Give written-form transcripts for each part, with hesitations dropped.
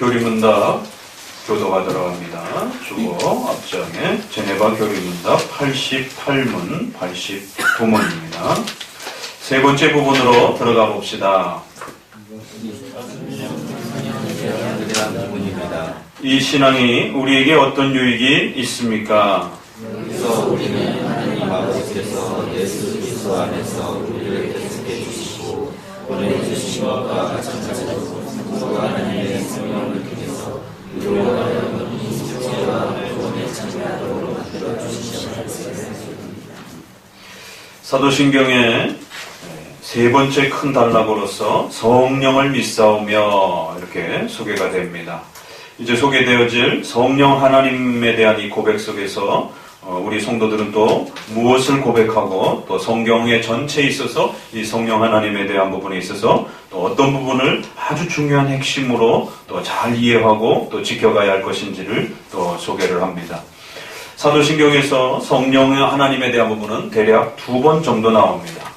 교리문답 교도가 들어갑니다. 주어 앞장에 제네바 교리문답 88문, 89문입니다. 세 번째 부분으로 들어가 봅시다. 이 신앙이 우리에게 어떤 유익이 있습니까? 여기서 우리는 하나님 아버지께서 예수 그리스도 안에서 우리를 계속해 주시고 우리를 주신 것과 마찬가지로 성도가 하나님의 생명을 통해서 우리로 하여금 인식체와 구원의 참여하도록 만들어 주시셨습니다. 사도신경의 세 번째 큰 단락으로서 성령을 믿사오며 이렇게 소개가 됩니다. 이제 소개되어질 성령 하나님에 대한 이 고백 속에서 우리 성도들은 또 무엇을 고백하고 또 성경의 전체에 있어서 이 성령 하나님에 대한 부분에 있어서 또 어떤 부분을 아주 중요한 핵심으로 또 잘 이해하고 또 지켜가야 할 것인지를 또 소개를 합니다. 사도신경에서 성령 하나님에 대한 부분은 대략 2번 정도 나옵니다.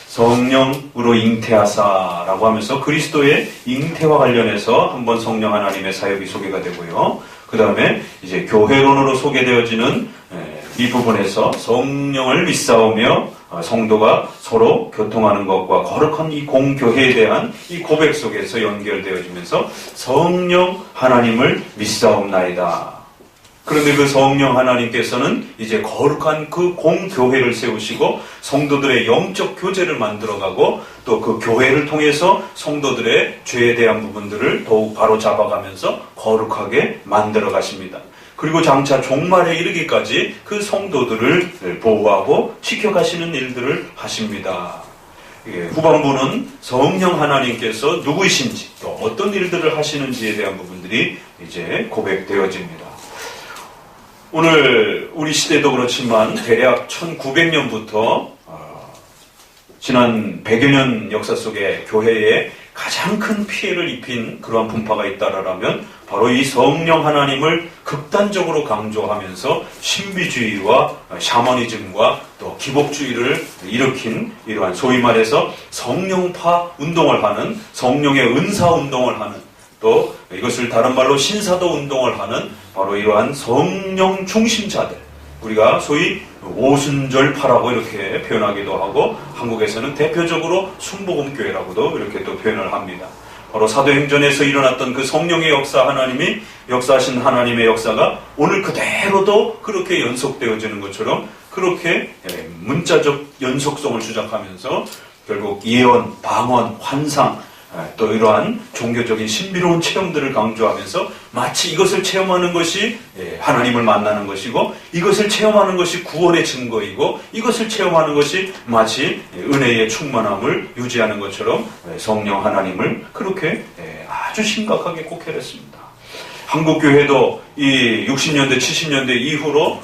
성령으로 잉태하사라고 하면서 그리스도의 잉태와 관련해서 한번 성령 하나님의 사역이 소개가 되고요. 그 다음에 이제 교회론으로 소개되어지는 이 부분에서 성령을 믿사오며 성도가 서로 교통하는 것과 거룩한 이 공교회에 대한 이 고백 속에서 연결되어지면서 성령 하나님을 믿사옵나이다. 그런데 그 성령 하나님께서는 이제 거룩한 그 공교회를 세우시고 성도들의 영적 교제를 만들어가고 또 그 교회를 통해서 성도들의 죄에 대한 부분들을 더욱 바로 잡아가면서 거룩하게 만들어 가십니다. 그리고 장차 종말에 이르기까지 그 성도들을 보호하고 지켜가시는 일들을 하십니다. 후반부는 성령 하나님께서 누구이신지 또 어떤 일들을 하시는지에 대한 부분들이 이제 고백되어집니다. 오늘 우리 시대도 그렇지만 대략 1900년부터 지난 100여 년 역사 속에 교회에 가장 큰 피해를 입힌 그러한 분파가 있다라면 바로 이 성령 하나님을 극단적으로 강조하면서 신비주의와 샤머니즘과 또 기복주의를 일으킨 이러한 소위 말해서 성령파 운동을 하는 성령의 은사 운동을 하는 또 이것을 다른 말로 신사도 운동을 하는 바로 이러한 성령 중심자들, 우리가 소위 오순절파라고 이렇게 표현하기도 하고 한국에서는 대표적으로 순복음교회라고도 이렇게 또 표현을 합니다. 바로 사도행전에서 일어났던 그 성령의 역사, 하나님이 역사하신 하나님의 역사가 오늘 그대로도 그렇게 연속되어지는 것처럼 그렇게 문자적 연속성을 주장하면서 결국 예언, 방언, 환상 또 이러한 종교적인 신비로운 체험들을 강조하면서 마치 이것을 체험하는 것이 하나님을 만나는 것이고 이것을 체험하는 것이 구원의 증거이고 이것을 체험하는 것이 마치 은혜의 충만함을 유지하는 것처럼 성령 하나님을 그렇게 아주 심각하게 곡해했습니다. 한국교회도 이 60년대, 70년대 이후로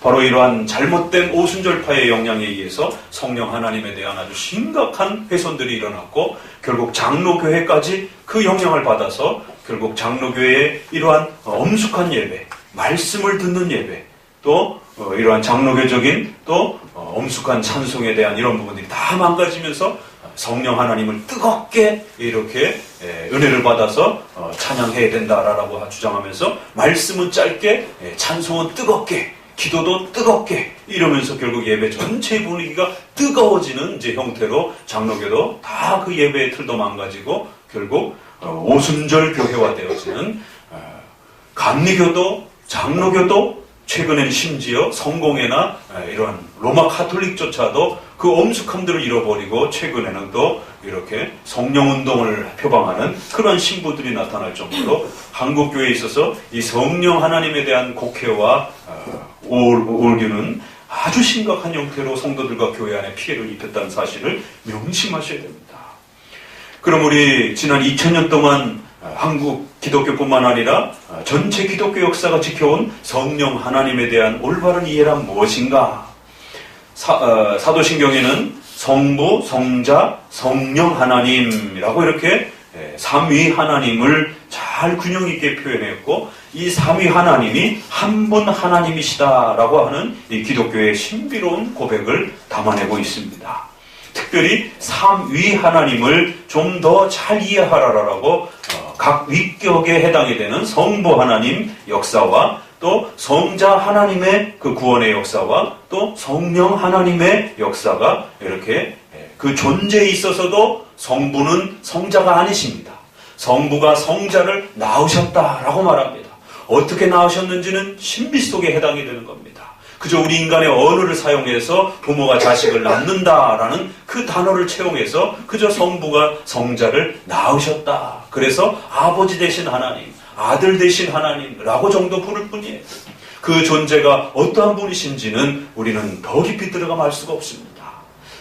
바로 이러한 잘못된 오순절파의 영향에 의해서 성령 하나님에 대한 아주 심각한 훼손들이 일어났고 결국 장로교회까지 그 영향을 받아서 결국 장로교회의 이러한 엄숙한 예배, 말씀을 듣는 예배, 또 이러한 장로교적인 또 엄숙한 찬송에 대한 이런 부분들이 다 망가지면서 성령 하나님을 뜨겁게 이렇게 은혜를 받아서 찬양해야 된다라고 주장하면서 말씀은 짧게 찬송은 뜨겁게 기도도 뜨겁게 이러면서 결국 예배 전체의 분위기가 뜨거워지는 이제 형태로 장로교도 다 그 예배의 틀도 망가지고 결국 오순절 교회화 되어지는 감리교도 장로교도 최근에는 심지어 성공회나 이러한 로마 카톨릭조차도 그 엄숙함들을 잃어버리고 최근에는 또 이렇게 성령운동을 표방하는 그런 신부들이 나타날 정도로 한국교회에 있어서 이 성령 하나님에 대한 곡해와 오류는 아주 심각한 형태로 성도들과 교회 안에 피해를 입혔다는 사실을 명심하셔야 됩니다. 그럼 우리 지난 2000년 동안 한국 기독교뿐만 아니라 전체 기독교 역사가 지켜온 성령 하나님에 대한 올바른 이해란 무엇인가? 사도신경에는 성부, 성자, 성령 하나님이라고 이렇게 삼위 하나님을 잘 균형 있게 표현했고 이 삼위 하나님이 한 분 하나님이시다라고 하는 이 기독교의 신비로운 고백을 담아내고 있습니다. 특별히 삼위 하나님을 좀 더 잘 이해하라라고 각 위격에 해당이 되는 성부 하나님 역사와 또 성자 하나님의 그 구원의 역사와 또 성령 하나님의 역사가 이렇게 그 존재에 있어서도 성부는 성자가 아니십니다. 성부가 성자를 낳으셨다라고 말합니다. 어떻게 낳으셨는지는 신비 속에 해당이 되는 겁니다. 그저 우리 인간의 언어를 사용해서 부모가 자식을 낳는다라는 그 단어를 채용해서 그저 성부가 성자를 낳으셨다. 그래서 아버지 되신 하나님, 아들 되신 하나님라고 정도 부를 뿐이에요. 그 존재가 어떠한 분이신지는 우리는 더 깊이 들어가 알 수가 없습니다.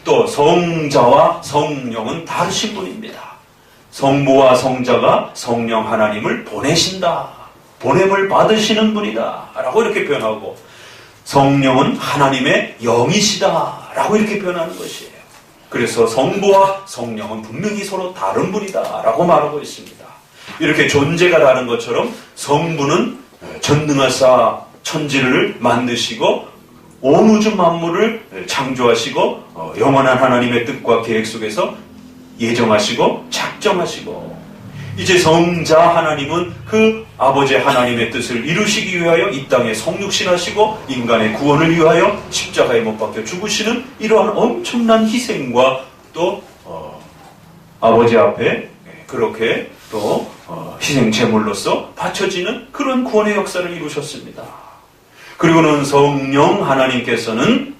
또 성자와 성령은 다르신 분입니다. 성부와 성자가 성령 하나님을 보내신다. 보냄을 받으시는 분이다. 라고 이렇게 표현하고 성령은 하나님의 영이시다. 라고 이렇게 표현하는 것이에요. 그래서 성부와 성령은 분명히 서로 다른 분이다. 라고 말하고 있습니다. 이렇게 존재가 다른 것처럼 성부는 전능하사 천지를 만드시고 온 우주 만물을 창조하시고 영원한 하나님의 뜻과 계획 속에서 예정하시고 작정하시고 이제 성자 하나님은 그 아버지 하나님의 뜻을 이루시기 위하여 이 땅에 성육신하시고 인간의 구원을 위하여 십자가에 못 박혀 죽으시는 이러한 엄청난 희생과 또 아버지 앞에 그렇게 또 희생 제물로서 바쳐지는 그런 구원의 역사를 이루셨습니다. 그리고는 성령 하나님께서는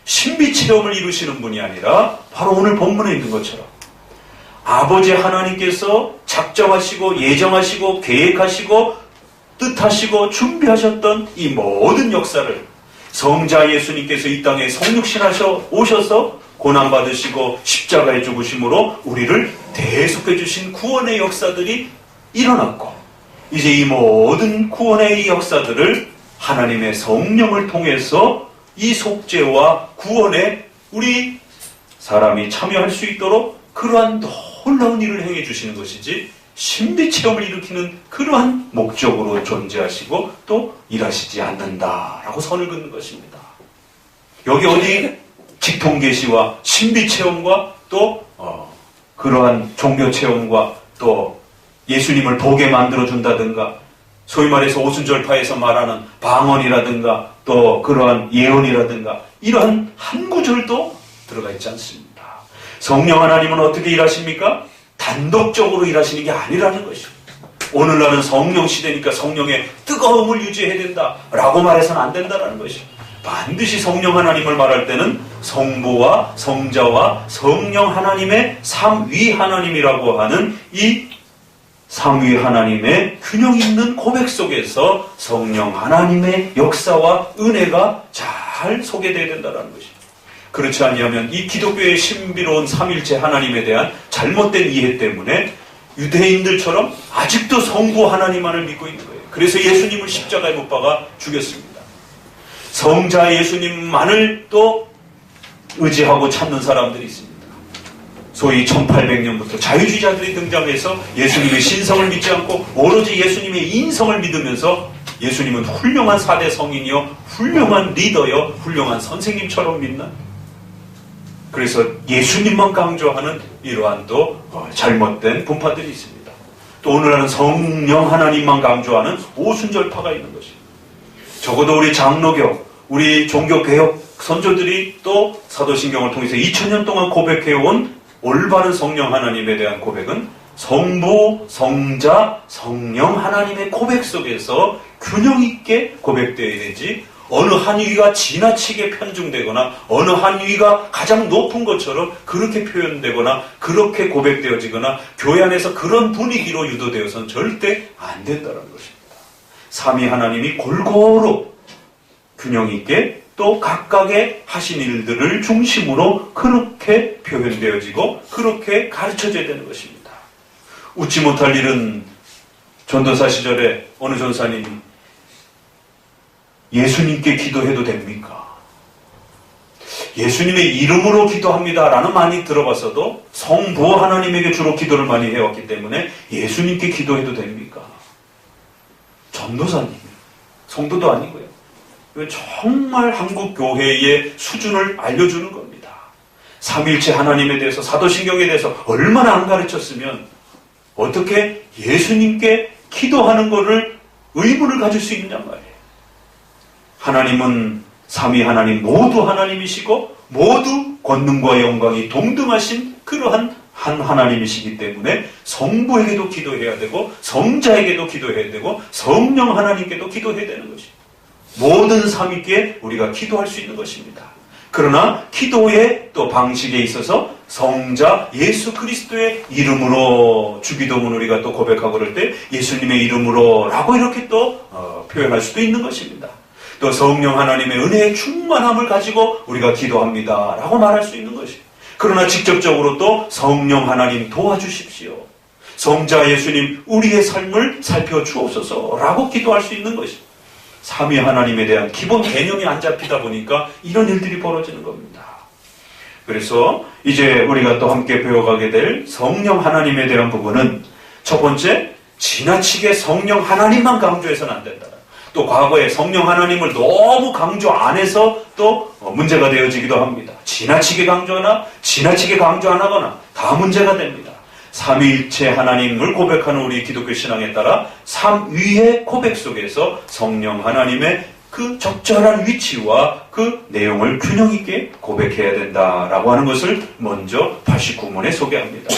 신비 체험을 이루시는 분이 아니라 바로 오늘 본문에 있는 것처럼 아버지 하나님께서 작정하시고 예정하시고 계획하시고 뜻하시고 준비하셨던 이 모든 역사를 성자 예수님께서 이 땅에 성육신하셔 오셔서 고난받으시고 십자가에 죽으심으로 우리를 대속해 주신 구원의 역사들이 일어났고 이제 이 모든 구원의 이 역사들을 하나님의 성령을 통해서 이 속죄와 구원에 우리 사람이 참여할 수 있도록 그러한 놀라운 일을 행해 주시는 것이지 신비 체험을 일으키는 그러한 목적으로 존재하시고 또 일하시지 않는다라고 선을 긋는 것입니다. 여기 어디 직통계시와 신비 체험과 또 그러한 종교 체험과 또 예수님을 보게 만들어준다든가 소위 말해서 오순절파에서 말하는 방언이라든가 또 그러한 예언이라든가 이러한 한 구절도 들어가 있지 않습니다. 성령 하나님은 어떻게 일하십니까? 단독적으로 일하시는 게 아니라는 것입니다. 오늘날은 성령 시대니까 성령의 뜨거움을 유지해야 된다라고 말해서는 안 된다는 것입니다. 반드시 성령 하나님을 말할 때는 성부와 성자와 성령 하나님의 삼위 하나님이라고 하는 이 삼위 하나님의 균형 있는 고백 속에서 성령 하나님의 역사와 은혜가 잘 소개되어야 된다는 것입니다. 그렇지 아니하면 이 기독교의 신비로운 삼일체 하나님에 대한 잘못된 이해 때문에 유대인들처럼 아직도 성부 하나님만을 믿고 있는 거예요. 그래서 예수님을 십자가에 못 박아 죽였습니다. 성자 예수님만을 또 의지하고 찾는 사람들이 있습니다. 소위 1800년부터 자유주의자들이 등장해서 예수님의 신성을 믿지 않고 오로지 예수님의 인성을 믿으면서 예수님은 훌륭한 4대 성인이요 훌륭한 리더요 훌륭한 선생님처럼 믿는 그래서 예수님만 강조하는 이러한 또 잘못된 분파들이 있습니다. 또 오늘날은 성령 하나님만 강조하는 오순절파가 있는 것입니다. 적어도 우리 장로교, 우리 종교개혁 선조들이 또 사도신경을 통해서 2000년 동안 고백해온 올바른 성령 하나님에 대한 고백은 성부, 성자, 성령 하나님의 고백 속에서 균형 있게 고백되어야 되지 어느 한 위가 지나치게 편중되거나 어느 한 위가 가장 높은 것처럼 그렇게 표현되거나 그렇게 고백되어지거나 교회 안에서 그런 분위기로 유도되어서는 절대 안 된다는 것입니다. 삼위 하나님이 골고루 균형 있게 또 각각의 하신 일들을 중심으로 그렇게 표현되어지고 그렇게 가르쳐져야 되는 것입니다. 웃지 못할 일은 전도사 시절에 어느 전사님이 예수님께 기도해도 됩니까? 예수님의 이름으로 기도합니다라는 많이 들어봤어도 성부 하나님에게 주로 기도를 많이 해왔기 때문에 예수님께 기도해도 됩니까? 전도사님, 성도도 아니고요. 정말 한국 교회의 수준을 알려주는 겁니다. 삼일체 하나님에 대해서 사도신경에 대해서 얼마나 안 가르쳤으면 어떻게 예수님께 기도하는 것을 의무를 가질 수 있느냐 말이에요. 하나님은 삼위 하나님 모두 하나님이시고 모두 권능과 영광이 동등하신 그러한 한 하나님이시기 때문에 성부에게도 기도해야 되고 성자에게도 기도해야 되고 성령 하나님께도 기도해야 되는 것입니다. 모든 삼위께 우리가 기도할 수 있는 것입니다. 그러나 기도의 또 방식에 있어서 성자 예수 그리스도의 이름으로 주기도문 우리가 또 고백하고 그럴 때 예수님의 이름으로 라고 이렇게 또 표현할 수도 있는 것입니다. 또 성령 하나님의 은혜의 충만함을 가지고 우리가 기도합니다 라고 말할 수 있는 것입니다. 그러나 직접적으로 또 성령 하나님 도와주십시오. 성자 예수님 우리의 삶을 살펴주옵소서 라고 기도할 수 있는 것입니다. 삼위 하나님에 대한 기본 개념이 안 잡히다 보니까 이런 일들이 벌어지는 겁니다. 그래서 이제 우리가 또 함께 배워가게 될 성령 하나님에 대한 부분은 첫 번째, 지나치게 성령 하나님만 강조해서는 안 된다. 또 과거에 성령 하나님을 너무 강조 안 해서 또 문제가 되어지기도 합니다. 지나치게 강조하나 지나치게 강조 안 하거나 다 문제가 됩니다. 삼위일체 하나님을 고백하는 우리 기독교 신앙에 따라 삼위의 고백 속에서 성령 하나님의 그 적절한 위치와 그 내용을 균형 있게 고백해야 된다라고 하는 것을 먼저 89문에 소개합니다.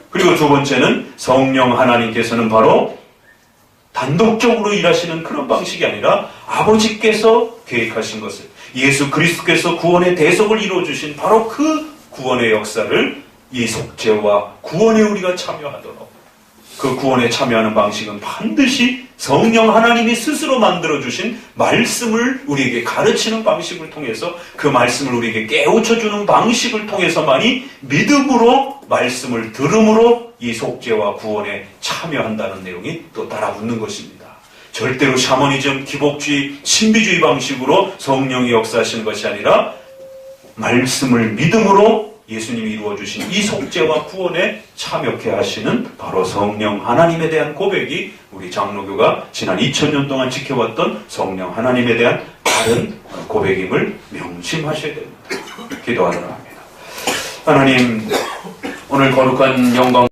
그리고 두 번째는 성령 하나님께서는 바로 단독적으로 일하시는 그런 방식이 아니라 아버지께서 계획하신 것을 예수 그리스도께서 구원의 대속을 이루어주신 바로 그 구원의 역사를 이 속죄와 구원에 우리가 참여하도록 그 구원에 참여하는 방식은 반드시 성령 하나님이 스스로 만들어주신 말씀을 우리에게 가르치는 방식을 통해서 그 말씀을 우리에게 깨우쳐주는 방식을 통해서만이 믿음으로 말씀을 들음으로 이 속죄와 구원에 참여한다는 내용이 또 따라 붙는 것입니다. 절대로 샤머니즘, 기복주의, 신비주의 방식으로 성령이 역사하시는 것이 아니라 말씀을 믿음으로 예수님이 이루어주신 이 속죄와 구원에 참여케 하시는 바로 성령 하나님에 대한 고백이 우리 장로교가 지난 2000년 동안 지켜왔던 성령 하나님에 대한 다른 고백임을 명심하셔야 됩니다. 기도하도록 합니다. 하나님, 오늘 거룩한 영광